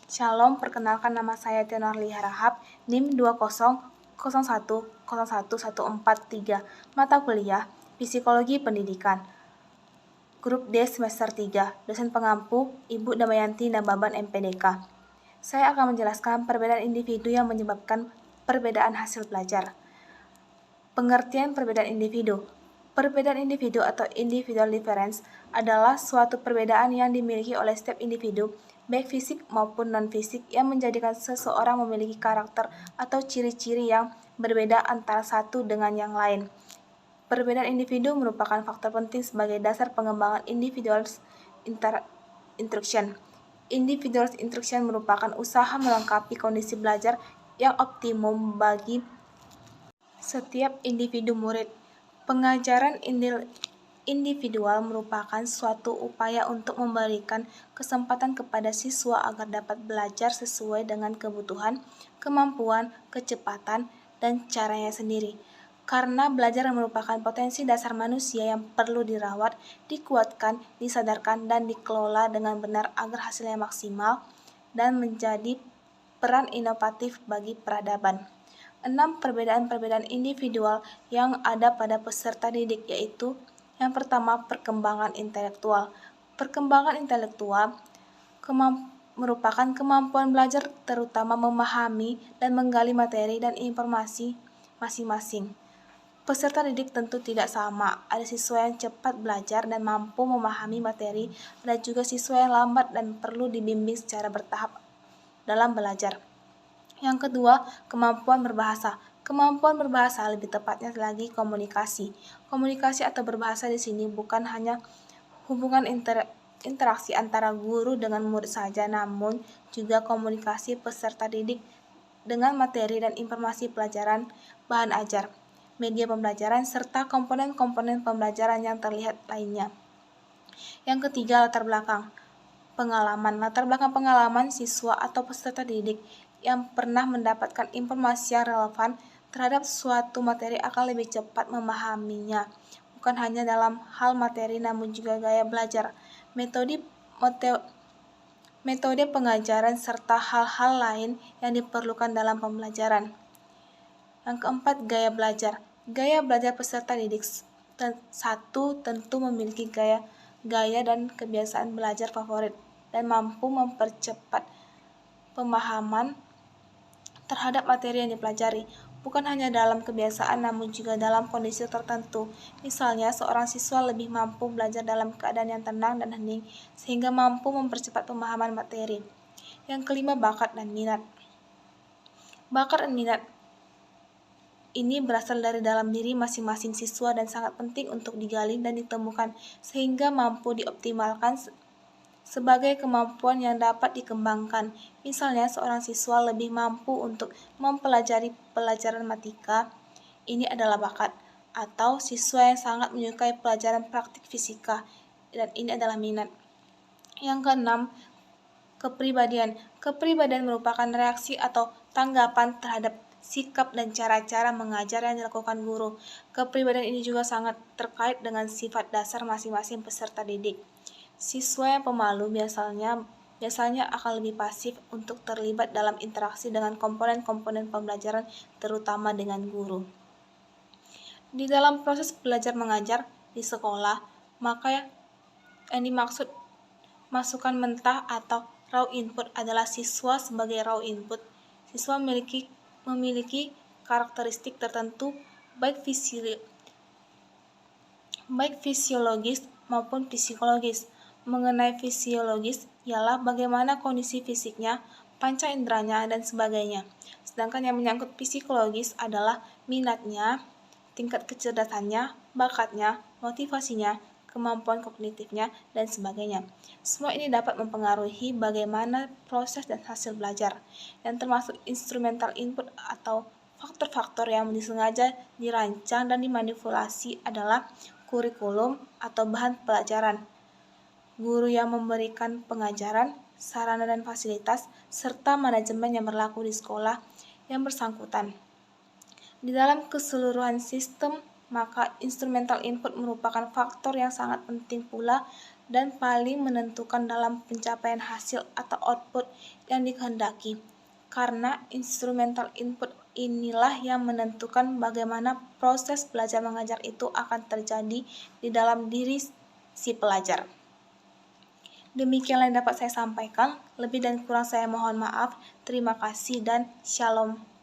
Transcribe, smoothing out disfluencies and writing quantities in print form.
Shalom, perkenalkan nama saya Tianarli Harahap, NIM 2001011143, mata kuliah Psikologi Pendidikan, Grup D semester 3, dosen pengampu Ibu Damayanti Nababan MPDK. Saya akan menjelaskan perbedaan individu yang menyebabkan perbedaan hasil belajar. Pengertian perbedaan individu. Perbedaan individu atau individual difference adalah suatu perbedaan yang dimiliki oleh setiap individu, baik fisik maupun non-fisik, yang menjadikan seseorang memiliki karakter atau ciri-ciri yang berbeda antara satu dengan yang lain. Perbedaan individu merupakan faktor penting sebagai dasar pengembangan individual instruction. Individual instruction merupakan usaha melengkapi kondisi belajar yang optimum bagi setiap individu murid. Pengajaran individual merupakan suatu upaya untuk memberikan kesempatan kepada siswa agar dapat belajar sesuai dengan kebutuhan, kemampuan, kecepatan, dan caranya sendiri. Karena belajar merupakan potensi dasar manusia yang perlu dirawat, dikuatkan, disadarkan, dan dikelola dengan benar agar hasilnya maksimal dan menjadi peran inovatif bagi peradaban. 6 perbedaan-perbedaan individual yang ada pada peserta didik, yaitu yang pertama, perkembangan intelektual. Perkembangan intelektual merupakan kemampuan belajar, terutama memahami dan menggali materi dan informasi masing-masing. Peserta didik tentu tidak sama, ada siswa yang cepat belajar dan mampu memahami materi, ada juga siswa yang lambat dan perlu dibimbing secara bertahap dalam belajar. Yang kedua, kemampuan berbahasa. Kemampuan berbahasa, lebih tepatnya lagi komunikasi. Komunikasi atau berbahasa di sini bukan hanya hubungan interaksi antara guru dengan murid saja, namun juga komunikasi peserta didik dengan materi dan informasi pelajaran, bahan ajar, media pembelajaran, serta komponen-komponen pembelajaran yang terlihat lainnya. Yang ketiga, latar belakang pengalaman. Latar belakang pengalaman siswa atau peserta didik yang pernah mendapatkan informasi yang relevan terhadap suatu materi akan lebih cepat memahaminya, bukan hanya dalam hal materi namun juga gaya belajar, metode pengajaran, serta hal-hal lain yang diperlukan dalam pembelajaran. Yang keempat, gaya belajar. Gaya belajar peserta didik satu tentu memiliki gaya dan kebiasaan belajar favorit dan mampu mempercepat pemahaman terhadap materi yang dipelajari, bukan hanya dalam kebiasaan namun juga dalam kondisi tertentu. Misalnya, seorang siswa lebih mampu belajar dalam keadaan yang tenang dan hening sehingga mampu mempercepat pemahaman materi. Yang kelima, bakat dan minat. Bakat dan minat ini berasal dari dalam diri masing-masing siswa dan sangat penting untuk digali dan ditemukan sehingga mampu dioptimalkan sebagai kemampuan yang dapat dikembangkan. Misalnya, seorang siswa lebih mampu untuk mempelajari pelajaran matematika, ini adalah bakat, atau siswa yang sangat menyukai pelajaran praktik fisika, dan ini adalah minat. Yang keenam, kepribadian. Kepribadian merupakan reaksi atau tanggapan terhadap sikap dan cara-cara mengajar yang dilakukan guru. Kepribadian ini juga sangat terkait dengan sifat dasar masing-masing peserta didik. Siswa yang pemalu biasanya akan lebih pasif untuk terlibat dalam interaksi dengan komponen-komponen pembelajaran, terutama dengan guru. Di dalam proses belajar mengajar di sekolah, maka yang dimaksud masukan mentah atau raw input adalah siswa sebagai raw input. Siswa memiliki karakteristik tertentu baik fisiologis maupun psikologis. Mengenai fisiologis ialah bagaimana kondisi fisiknya, panca inderanya, dan sebagainya. Sedangkan yang menyangkut psikologis adalah minatnya, tingkat kecerdasannya, bakatnya, motivasinya, kemampuan kognitifnya, dan sebagainya. Semua ini dapat mempengaruhi bagaimana proses dan hasil belajar, yang termasuk instrumental input atau faktor-faktor yang disengaja dirancang dan dimanipulasi adalah kurikulum atau bahan pelajaran, guru yang memberikan pengajaran, sarana dan fasilitas, serta manajemen yang berlaku di sekolah yang bersangkutan. Di dalam keseluruhan sistem, maka instrumental input merupakan faktor yang sangat penting pula dan paling menentukan dalam pencapaian hasil atau output yang dikehendaki. Karena instrumental input inilah yang menentukan bagaimana proses belajar mengajar itu akan terjadi di dalam diri si pelajar. Demikianlah yang dapat saya sampaikan. Lebih dan kurang saya mohon maaf. Terima kasih dan shalom.